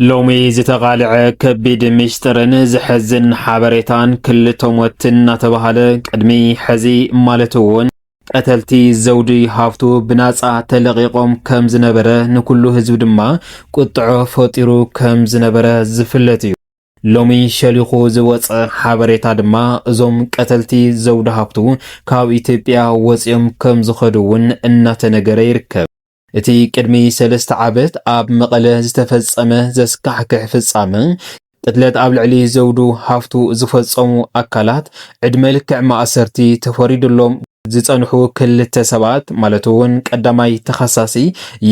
لومي زتغالع كبيد مشترن زحزن حبريتان كل توموتن نتبهال قدمي حزي مالتون قتلتي زودي هافتو بناصع تلقيقم كم زنبره نكلو حزب دما قطعو فطيرو كم زنبره زفلتي لومي شليخو زوص حبريتا دما ازوم قتلتي زود هافتو كاب ኢትዮጵያ ወጽም كم زخدون እናተነገረ ይርከብ እቲ ቅድሚ 3 ዓመት ኣብ መቐለ ዝተፈጸመ ዘስካሕክሕ ፍጻመ ቅትለት ኣብ ልዕሊ ዘውዱ ሃፍቱ ዝፈጸሙ ኣካላት ዕድመ ልክዕ ማእሰርቲ ተፈሪድሎም ዝጸንሑ ክልተ ሰባት ማለት እውን ቀዳማይ ተኸሳሲ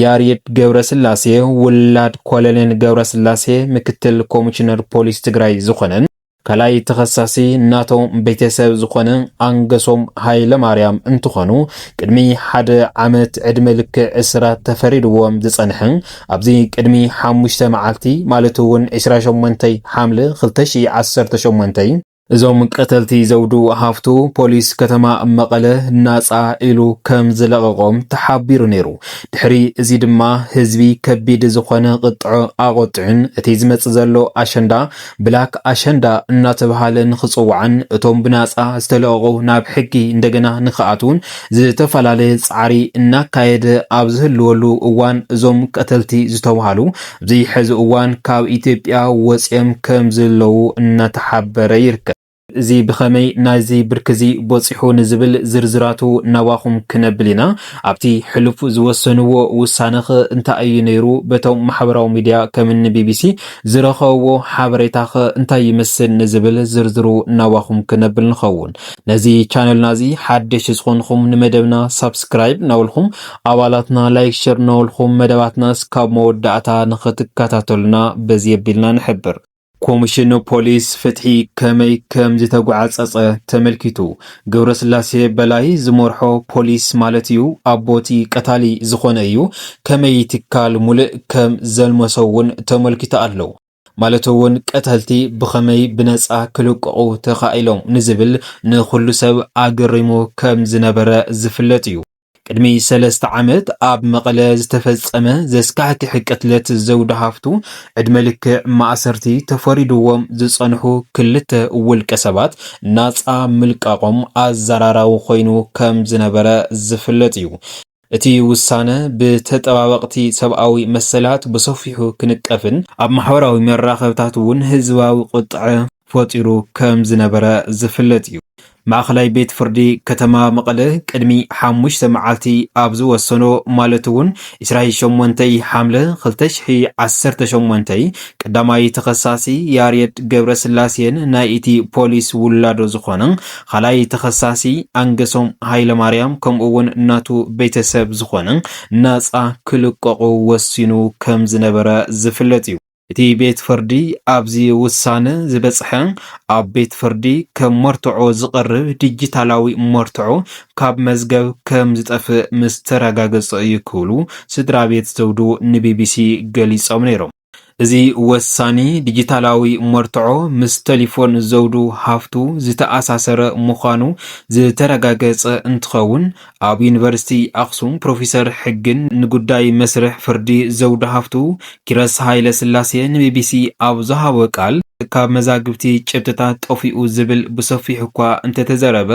ያሬድ ገብረስላሴ ውላድ ኮሎኔል ገብረስላሴ ምክትል ኮሚሽነር ፖሊስ ትግራይ ዝኾነን ከላይ ተኸሳሲ ናቶም ቤተሰብ ዝኾነ አንገሶም ኃይለ ማርያም እንትኾኑ ቅድሚ ሓደ ዓመት ዕድመ ልክዕ እስራት ተፈሪድዎም ዝጸንሕን ኣብዚ ቅድሚ 5 መዓልቲ ማለት እውን 28 ሓምለ 2018 እዞም ቀተልቲ ዘውዱ ሃፍቱ ፖሊስ ከተማ መቐለ ናጻ ኢሉ ከም ዝለቀቆም ተሓቢሩ ነይሩ ድሕሪ እዚ ድማ ህዝቢ ከቢድ ዝኾነ ቅጥዖ ኣቆጥዕን እቲ ዝመጽ ዘሎ ኣሸንዳ ብላክ ኣሸንዳ እናተባሃለ ንኽጽዋዕን እቶም ብናጻ ዝተለቀቁ ናብ ሕጊ እንደገና ንኽኣቱን ዝተፈላለየ ጻዕሪ እናካየደ ኣብ ዝህልወሉ እዋን እዞም ቀተልቲ ዝተባሃሉ እዚ ሕዚ እዋን ካብ ኢትዮጵያ ወጽኦም ከም ዘለዉ እናተሓበረ ይርከብ እዚ ብኸመይ ናይዚ ብርክዚ ቦፂሑ ንዝብል ዝርዝራቱ ናባኹም ክነብልና ኣብቲ ሕልፍ ዝወሰንዎ ውሳነኸ እንታይ እዩ ነይሩ በቶም ማሕበራዊ ሚድያ ከምኒ ቢቢሲ ዝረኸብዎ ሓበሬታኸ እንታይ ይመስል ንዝብል ዝርዝሩ ናባኹም ክነብል ንኸውን ነዚ ቻነልና እዚ ሓድሽ ዝኾንኩም ንመደብና ሰብስክራይብ ናውልኩም ኣባላትና ላይክ ሼር ናውልኩም መደባትና እስካብ መወዳእታ ንኽትከታተሉና በዚ የቢልና ንሕብር ኮሚሽን ፖሊስ ፍትሒ ከመይ ከም ዝተጓዓጸጸ ተመልኪቱ ገብረስላሴ በላይ ዝመርሖ ፖሊስ ማለት እዩ ኣቦቲ ቀታሊ ዝኾነ እዩ ከመይ ትካል ሙሉእ ከም ዘልመሰውን ተመልኪቱ ኣለው ማለት እውን ቀተልቲ ብኸመይ ብነጻ ክልቀቁ ተኻኢሎም ንዝብል ንኹሉ ሰብ ኣገሪሙ ከም ዝነበረ ዝፍለጥ እዩ ቅድሚ 3 ዓመት ኣብ መቐለ ዝተፈጸመ ዘስካሕክሕ ቅትለት ዘውዱ ሃፍቱ ዕድመ ልክዕ ማእሰርቲ ተፈሪድዎም ዝጸንሑ ክልተ ውልቀ ሰባት ናጻ ምልቃቆም ኣዘራራዊ ኮይኑ ከም ዝነበረ ዝፍለጥ እዩ እቲ ውሳነ ብተጠባበቕቲ ሰብኣዊ መሰላት ብሰፊሑ ክንቀፍን ኣብ ማሕበራዊ መራኸብታት እውን ህዝባዊ ቁጥዐ ፈጢሩ ከም ዝነበረ ዝፍለጥ እዩ ማእኸላይ ቤት ፍርዲ ከተማ መቐለ ቅድሚ 5 መዓልቲ ኣብ ዝወሰኖ ማለት እውን 28 ሓምለ 2018 ቀዳማይ ተኸሳሲ ያሬድ ገብረስላሴን ናይ ኢቲ ፖሊስ ውላዶ ዝኾነ ኻላይ ተኸሳሲ አንገሶም ኃይለ ማርያም ከምኡ እውን እናቱ ቤተሰብ ዝኾነ ናጻ ክልቀቁ ወሲኑ ከም ዝነበረ ዝፍለጥ እዩ እቲ ቤት ፍርዲ ኣብዚ ውሳነ ዝበጽሐ ኣብ ቤት ፍርዲ ከም መርትዖ ዝቐርብ ዲጂታላዊ መርትዖ ካብ መዝገብ ከም ዝጠፍእ ምስ ተረጋገጸ ይክእሉ ስድራ ቤት ዘውዱ ንቢቢሲ ገሊጾም ነይሮም እዚ ወሳኒ ዲጂታላዊ መርትዖ ምስ ቴሌፎን ዘውዱ ሃፍቱ ዝተኣሳሰረ ምዃኑ ዝተረጋገጸ እንትኸውን ኣብ ዩኒቨርሲቲ ኣክሱም ፕሮፌሰር ሕግን ንጉዳይ መስርሕ ፍርዲ ዘውዱ ሃፍቱ ኪረስ ኃይለ ስላሴ ንቢቢሲ ኣብ ዝሃቦ ቃል ካብ መዛግብቲ ጭብጥታት ጠፊኡ ዝብል ብሰፊሕ እኳ እንተተዘረበ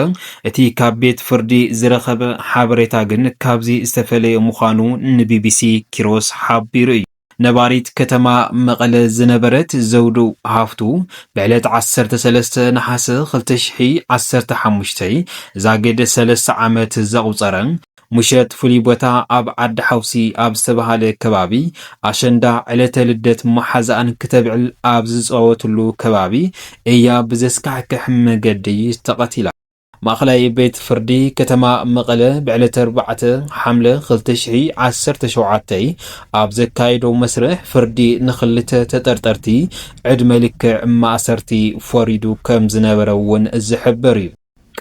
እቲ ካብ ቤት ፍርዲ ዝረኸበ ሓበሬታ ግን ካብዚ ዝተፈለየ ምዃኑ ንቢቢሲ ኪሮስ ሓቢሩ እዩ ነባሪት ከተማ መቐለ ዝነበረት ዘውዱ ሃፍቱ ብዕለት 13 ነሓሰ 2015 ዛገደ 3 ዓመት ዘቁፀረን ሙሸት ፍሉይ ቦታ ኣብ ዓዲ ሓውሲ ኣብ ዝተባሃለ ከባቢ ኣሸንዳ ዕለተ ልደት መሓዛን ክተብዕል ኣብ ዝፀወትሉ ከባቢ እያ ብዘስካሕክሕ መገዲ ተቐቲላ ማእኸላይ ቤት ፍርዲ ከተማ መቐለ ብዕለት 4 ሓምለ 2017 ኣብ ዘካየዶ መስርሕ ፍርዲ ንኽልተ ተጠርጠርቲ ዕድመ ልክዕ ማእሰርቲ ፈሪዱ ከም ዝነበረ እውን ዝሕብር እዩ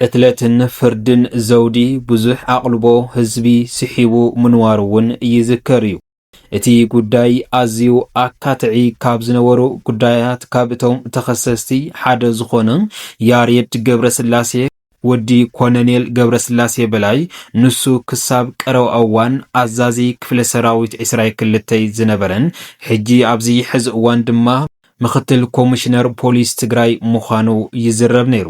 ቅትለትን ፍርድን ዘውዲ ብዙሕ ኣቕልቦ ህዝቢ ስሒቡ ምንዋር እውን ይዝከር እዩ እቲ ጉዳይ ኣዝዩ ኣካትዒ ካብ ዝነበሩ ጉዳያት ካብ እቶም ተኸሰስቲ ሓደ ዝኾነ ያሬድ ገብረስላሴ ወዲ ኮሎኔል ገብረስላሴ በላይ ንሱ ክሳብ ቀረው እዋን አዛዚ ክፍለ ሰራዊት 22 ዝነበረን ሕጂ ኣብዚ ሕዚ እዋን ድማ ምክትል ኮሚሽነር ፖሊስ ትግራይ ምዃኑ ይዝረብ ነይሩ።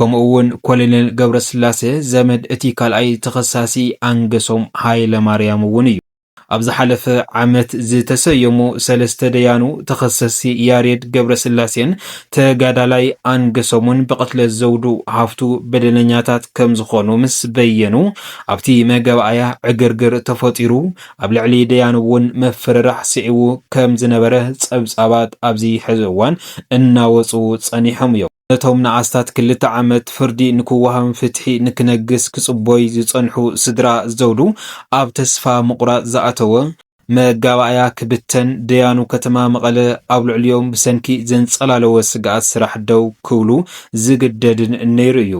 ከምኡውን ኮሎኔል ገብረስላሴ ዘመድ እቲ ካልኣይ ተኸሳሲ አንገሶም ሃይለማርያም እውን እዩ። ኣብ ዝሓለፈ ዓመት ዝተሰየሙ ሰለስተ ደያኑ ተኸሰሲ ያሬድ ገብረስላሴን ተጋዳላይ አንገሶሙን ብቅትለት ዘውዱ ሃፍቱ በደለኛታት ከም ዝኾኑ ምስ በየኑ ኣብቲ መገባእያ ዕግርግር ተፈጢሩ ኣብ ልዕሊ ደያኑ እውን መፍርራሕ ስዒቡ ከም ዝነበረ ጸብጻባት ኣብዚ ሕዚ እዋን እናወፁ ጸኒሖም እዮም። ነቶም ንኣስታት 2 ዓመት ፍርዲ ንክወሃብ ፍትሒ ንክነግስ ክጽቦይ ዝጸንሑ ስድራ ዘውዱ ኣብ ተስፋ ምቁራጽ ዝኣተወ መጋባእያ ክብተን ደያኑ ከተማ መቐለ ኣብ ልዕልዮም ብሰንኪ ዘንጸላለወ ስግኣት ስራሕ ደው ክብሉ ዝግደድን ነይሩ እዩ።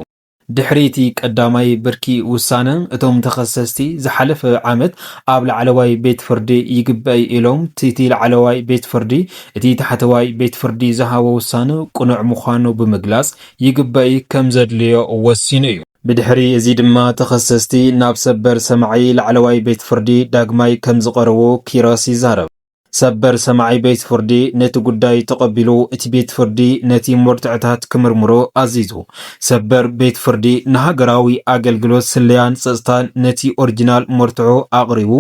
ድሕሪቲ ቀዳማይ ብርኪ ውሳነ እቶም ተኸሰስቲ ዝሓለፈ ዓመት ኣብ ላዕለዋይ ቤት ፍርዲ ይግበይ ኢሎም እቲ ላዕለዋይ ቤት ፍርዲ እቲ ታሕተዋይ ቤት ፍርዲ ዝሃቦ ውሳነ ቁኑዕ ምዃኑ ብምግላጽ ይግበይ ከም ዘድልዮ ወሲኑ እዩ። ብድሕሪ እዚ ድማ ተኸሰስቲ ናብ ሰበር ሰማዒ ላዕለዋይ ቤት ፍርዲ ዳግማይ ከም ዝቐረቡ ኪሮስ ይዛረብ። ሰበር ሰማዒ ቤት ፍርዲ ነቲ ጉዳይ ተቐቢሉ እቲ ቤት ፍርዲ ነቲ መርትዕታት ክምርምሮ ኣዚዙ። ሰበር ቤት ፍርዲ ንሃገራዊ ኣገልግሎት ስለያን ጸጥታን ነቲ ኦሪጂናል መርትዖ ኣቕሪቡ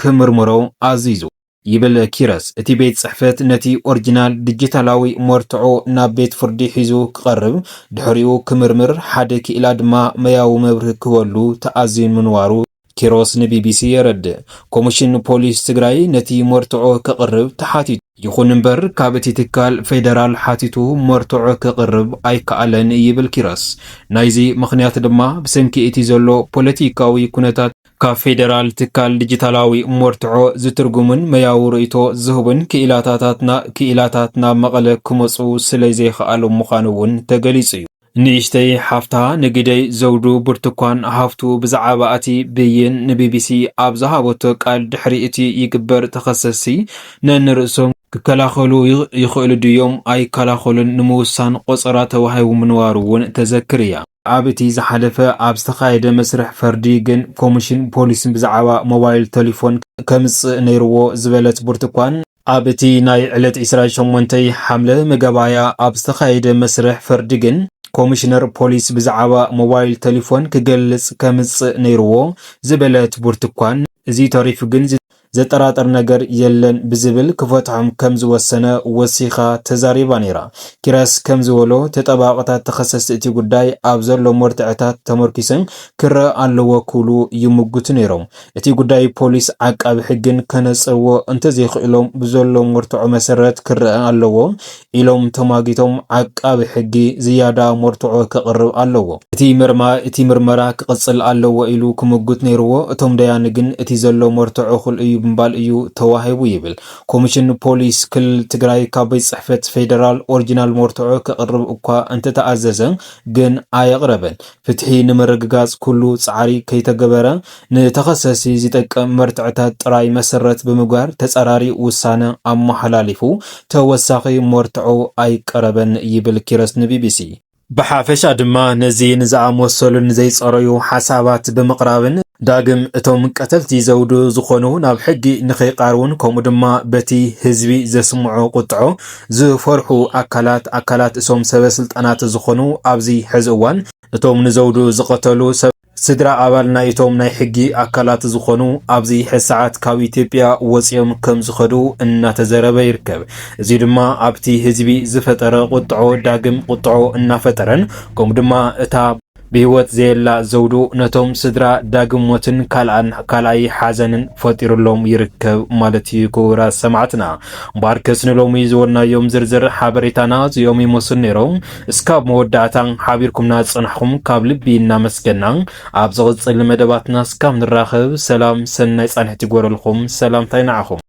ክምርምሮ ኣዚዙ ይብል ኪሮስ። እቲ ቤት ጽሕፈት ነቲ ኦሪጂናል ዲጂታላዊ መርትዖ ናብ ቤት ፍርዲ ሒዙ ክቐርብ ድሕሪኡ ክምርምር ሓደ ክኢላ ድማ መያዊ መብርሂ ክህበሉ ተኣዚዙ ምንዋሩ ኪሮስ ንቢቢሲ የረድእ። ኮሚሽን ፖሊስ ትግራይ ነቲ መርትዖ ከቕርብ ተሓቲቱ ይኹን እምበር ካብ እቲ ትካል ፌደራል ሓቲቱ መርትዖ ከቕርብ ኣይከኣለን ይብል ኪሮስ። ናይዚ ምኽንያት ድማ ብሰንኪ እቲ ዘሎ ፖለቲካዊ ኩነታት ካብ ፌደራል ትካል ዲጂታላዊ መርትዖ ዝትርጉምን መያዊ ርእይቶ ዝህቡን ክኢላታት ናብ መቐለ ክመፁ ስለዘይከኣሉ ምዃኑ እውን ተገሊጹ እዩ። ንእሽተይ ሓፍታ ንግደይ ዘውዱ ብርቱካን ሃፍቱ ብዛዕባ እቲ ብይን ንቢቢሲ ኣብ ዝሃበቶ ቃል ድሕሪ እቲ ይግበር ተኸሰሲ ነንርእሶም ክከላኸሉ ይኽእሉ ድዮም ኣይከላኸሉን ንምውሳን ቆፀራ ተዋሂቡ ምንዋሩ እውን ተዘክር እያ። ኣብ እቲ ዝሓለፈ ኣብ ዝተኻየደ መስርሕ ፈርዲ ግን ኮሚሽን ፖሊስን ብዛዕባ ሞባይል ቴሌፎን ከምጽእ ነይርዎ ዝበለት ብርቱካን ኣብ እቲ ናይ ዕለት 28 ሓምለ መገባእያ ኣብ ዝተኻየደ መስርሕ ፈርዲ ግን ኮሚሽነር ፖሊስ ብዛዕባ ሞባይል ቴሌፎን ክገልጽ ከምጽእ ነይርዎ ዝበለት ብርቱካን እዚ ተሪፉ ግን ዘጠራጠር ነገር የለን ብዝብል ክፈትሖም ከም ዝወሰነ ወሲኻ ተዛሪባ ነይራ። ኪሮስ ከም ዝበሎ ተጠባቂታት ተኸሰስቲ እቲ ጉዳይ ኣብ ዘሎ መርትዕታት ተመርኪሰን ክረአ ኣለዎ ክብሉ ይምግቱ ነይሮም። እቲ ጉዳይ ፖሊስ ዓቃቢ ሕግን ከነጽርዎ እንተዘይኽእሎም ብዘሎ መርትዖ መሰረት ክረአ ኣለዎ ኢሎም ተማጊቶም ዓቃቢ ሕጊ ዝያዳ መርትዖ ከቕርብ ኣለዎ። እቲ ምርመራ ክቕጽል ኣለዎ ኢሉ ክምግት ነይርዎ። እቶም ደያኒ ግን እቲ ዘሎ መርትዖ እኹል እዩ ብምባል እዩ ተዋሂቡ ይብል። ኮሚሽን ፖሊስ ክልል ትግራይ ካብ ቤት ጽሕፈት ፌደራል ኦሪጂናል መርትዖ ከቕርብ እኳ እንተተኣዘዘ ግን ኣየቕረበን። ፍትሒ ንምርግጋጽ ኩሉ ጻዕሪ ከይተገበረ ንተኸሰሲ ዝጠቅም መርትዕታት ጥራይ መሰረት ብምግባር ተጸራሪ ውሳነ ኣመሓላሊፉ ተወሳኺ መርትዖ ኣይቀረበን ይብል ኪሮስ ንቢቢሲ። ብሓፈሻ ድማ ነዚ ንዝኣመሰሉን ዘይጸረዩ ሓሳባት ብምቕራብን ዳግም እቶም ቀተልቲ ዘውዱ ዝኾኑ ናብ ሕጊ ንኸይቃርቡን ከምኡ ድማ በቲ ህዝቢ ዘስምዖ ቁጥዖ ዝፈርሑ ኣካላት እሶም ሰበስልጣናት ዝኾኑ ኣብዚ ሕዚ እዋን እቶም ንዘውዱ ዝቐተሉ ስድራ ኣባል ናይ እቶም ናይ ሕጊ ኣካላት ዝኾኑ ኣብዚ ሕሰዓት ካብ ኢትዮጵያ ወፂኦም ከም ዝኸዱ እናተዘረበ ይርከብ። እዚ ድማ ኣብቲ ህዝቢ ዝፈጠረ ቁጥዖ ዳግም ቁጥዖ እናፈጠረን ከምኡ ድማ እታ ብህይወት ዘየላ ዘውዱ ነቶም ስድራ ዳግም ሞትን ካልኣይ ሓዘንን ፈጢሩሎም ይርከብ ማለት እዩ። ክቡራት ሰማዕትና እምበር ከስንሎሚ ዝወናዮም ዝርዝር ሓበሬታና እዚኦም ይመስሉ ነይሮም። እስካብ መወዳእታ ሓቢርኩምና ዝጸናሕኩም ካብ ልቢ እናመስገና ኣብ ዝቕጽል መደባትና እስካብ ንራኸብ ሰላም ሰናይ ጻንሕቲ ይጎረልኩም። ሰላምታይ ንዓኹም።